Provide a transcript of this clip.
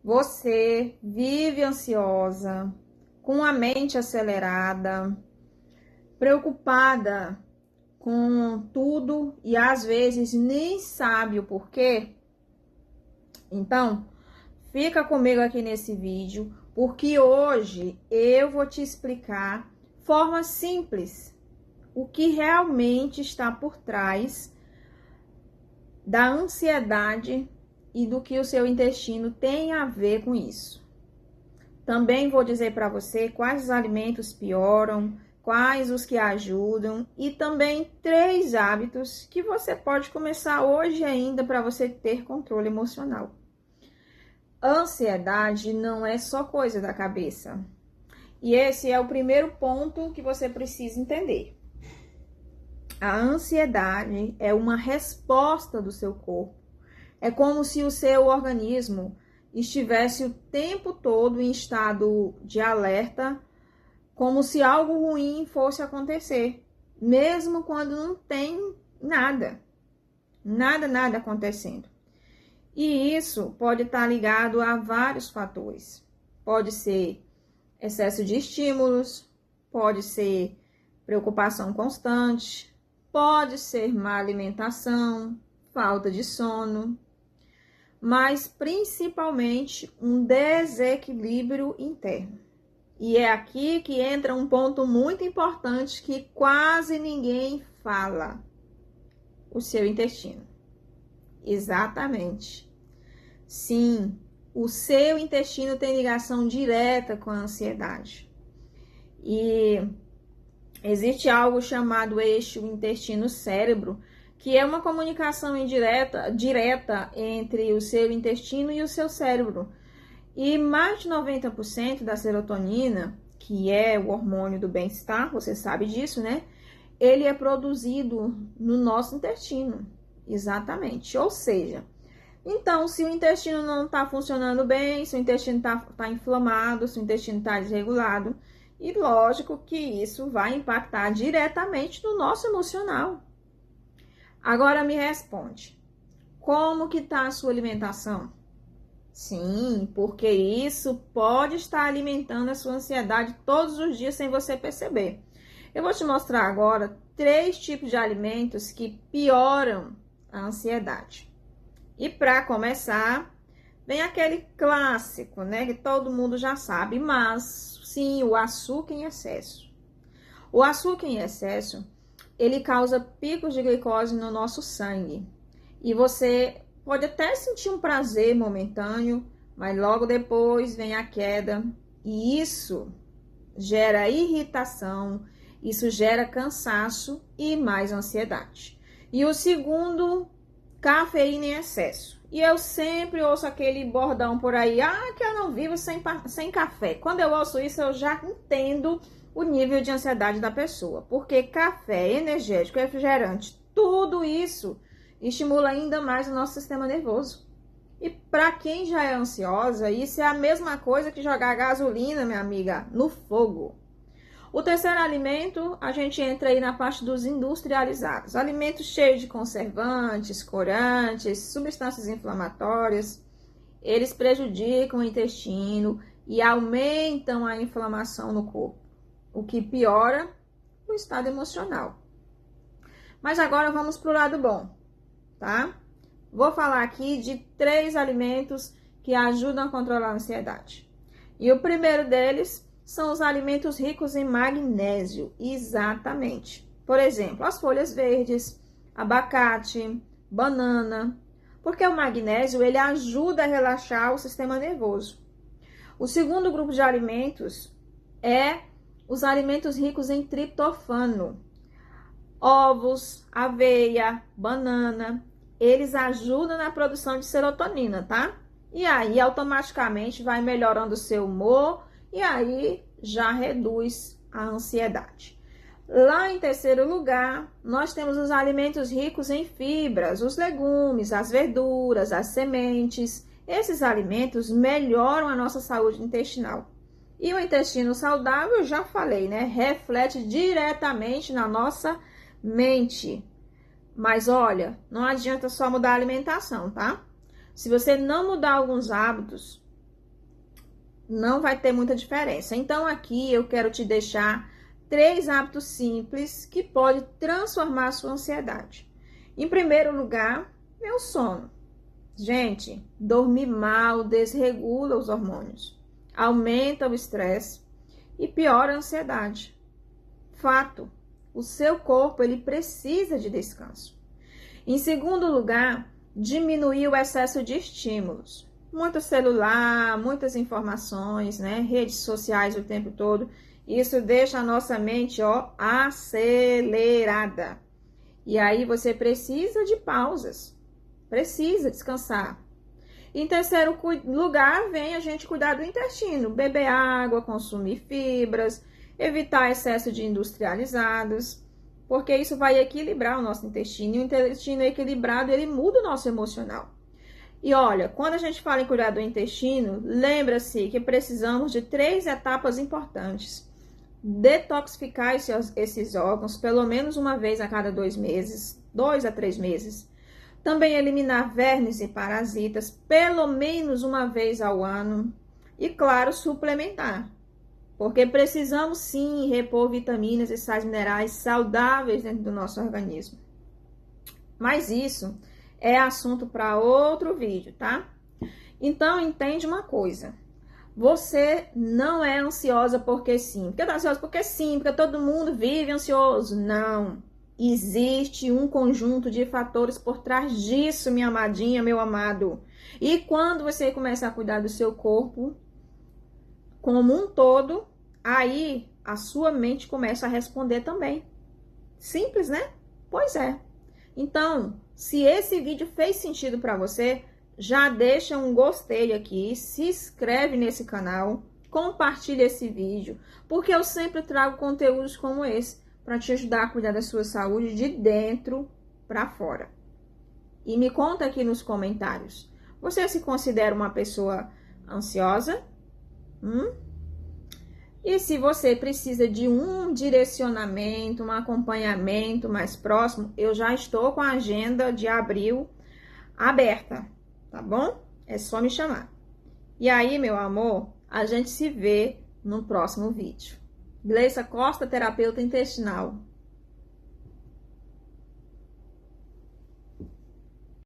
você vive ansiosa, com a mente acelerada, preocupada com tudo e às vezes nem sabe o porquê? Então, fica comigo aqui nesse vídeo, porque hoje eu vou te explicar forma simples o que realmente está por trás da ansiedade e do que o seu intestino tem a ver com isso. Também vou dizer para você quais os alimentos pioram, quais os que ajudam e também 3 hábitos que você pode começar hoje ainda para você ter controle emocional. Ansiedade não é só coisa da cabeça. E esse é o primeiro ponto que você precisa entender. A ansiedade é uma resposta do seu corpo. É como se o seu organismo estivesse o tempo todo em estado de alerta, como se algo ruim fosse acontecer, mesmo quando não tem nada acontecendo. E isso pode estar ligado a vários fatores. Pode ser excesso de estímulos, pode ser preocupação constante, pode ser má alimentação, falta de sono, mas principalmente um desequilíbrio interno. E é aqui que entra um ponto muito importante que quase ninguém fala: o seu intestino. Exatamente. Sim, o seu intestino tem ligação direta com a ansiedade. E existe algo chamado eixo intestino-cérebro, que é uma comunicação direta entre o seu intestino e o seu cérebro. E mais de 90% da serotonina, que é o hormônio do bem-estar, você sabe disso, né? Ele é produzido no nosso intestino. Exatamente. Ou seja, então, se o intestino não está funcionando bem, se o intestino está inflamado, se o intestino está desregulado, e lógico que isso vai impactar diretamente no nosso emocional. Agora me responde, como que está a sua alimentação? Sim, porque isso pode estar alimentando a sua ansiedade todos os dias sem você perceber. Eu vou te mostrar agora 3 tipos de alimentos que pioram a ansiedade. E para começar, vem aquele clássico, né, que todo mundo já sabe, mas sim, o açúcar em excesso. O açúcar em excesso, ele causa picos de glicose no nosso sangue. E você pode até sentir um prazer momentâneo, mas logo depois vem a queda. E isso gera irritação, isso gera cansaço e mais ansiedade. E o segundo, cafeína em excesso. E eu sempre ouço aquele bordão por aí, que eu não vivo sem café. Quando eu ouço isso, eu já entendo o nível de ansiedade da pessoa. Porque café, energético, refrigerante, tudo isso estimula ainda mais o nosso sistema nervoso. E para quem já é ansiosa, isso é a mesma coisa que jogar gasolina, minha amiga, no fogo. O terceiro alimento, a gente entra aí na parte dos industrializados. Alimentos cheios de conservantes, corantes, substâncias inflamatórias. Eles prejudicam o intestino e aumentam a inflamação no corpo, o que piora o estado emocional. Mas agora vamos para o lado bom, tá? Vou falar aqui de 3 alimentos que ajudam a controlar a ansiedade. E o primeiro deles são os alimentos ricos em magnésio, exatamente. Por exemplo, as folhas verdes, abacate, banana, porque o magnésio ele ajuda a relaxar o sistema nervoso. O segundo grupo de alimentos é os alimentos ricos em triptofano. Ovos, aveia, banana, eles ajudam na produção de serotonina, tá? E aí automaticamente vai melhorando o seu humor e aí já reduz a ansiedade. Lá em terceiro lugar, nós temos os alimentos ricos em fibras, os legumes, as verduras, as sementes. Esses alimentos melhoram a nossa saúde intestinal. E o intestino saudável, eu já falei, né? Reflete diretamente na nossa mente. Mas olha, não adianta só mudar a alimentação, tá? Se você não mudar alguns hábitos, não vai ter muita diferença. Então, aqui eu quero te deixar 3 hábitos simples que podem transformar a sua ansiedade. Em primeiro lugar, é o sono. Gente, dormir mal desregula os hormônios, aumenta o estresse e piora a ansiedade. Fato, o seu corpo ele precisa de descanso. Em segundo lugar, diminuir o excesso de estímulos. Muito celular, muitas informações, né? Redes sociais o tempo todo. Isso deixa a nossa mente, acelerada. E aí você precisa de pausas. Precisa descansar. Em terceiro lugar, vem a gente cuidar do intestino. Beber água, consumir fibras, evitar excesso de industrializados, porque isso vai equilibrar o nosso intestino. E o intestino equilibrado, ele muda o nosso emocional. E olha, quando a gente fala em cuidar do intestino, lembra-se que precisamos de 3 etapas importantes. Detoxificar esses órgãos pelo menos uma vez a cada 2 meses, 2 a 3 meses. Também eliminar vermes e parasitas pelo menos uma vez ao ano. E claro, suplementar. Porque precisamos sim repor vitaminas e sais minerais saudáveis dentro do nosso organismo. Mas isso é assunto para outro vídeo, tá? Então, entende uma coisa. Você não é ansiosa porque sim. Porque tá ansiosa porque sim, porque todo mundo vive ansioso. Não. Existe um conjunto de fatores por trás disso, minha amadinha, meu amado. E quando você começa a cuidar do seu corpo como um todo, aí a sua mente começa a responder também. Simples, né? Pois é. Então, se esse vídeo fez sentido para você, já deixa um gostei aqui, se inscreve nesse canal, compartilha esse vídeo, porque eu sempre trago conteúdos como esse para te ajudar a cuidar da sua saúde de dentro para fora. E me conta aqui nos comentários, você se considera uma pessoa ansiosa? E se você precisa de um direcionamento, um acompanhamento mais próximo, eu já estou com a agenda de abril aberta, tá bom? É só me chamar. E aí, meu amor, a gente se vê no próximo vídeo. Gleissa Costa, terapeuta intestinal.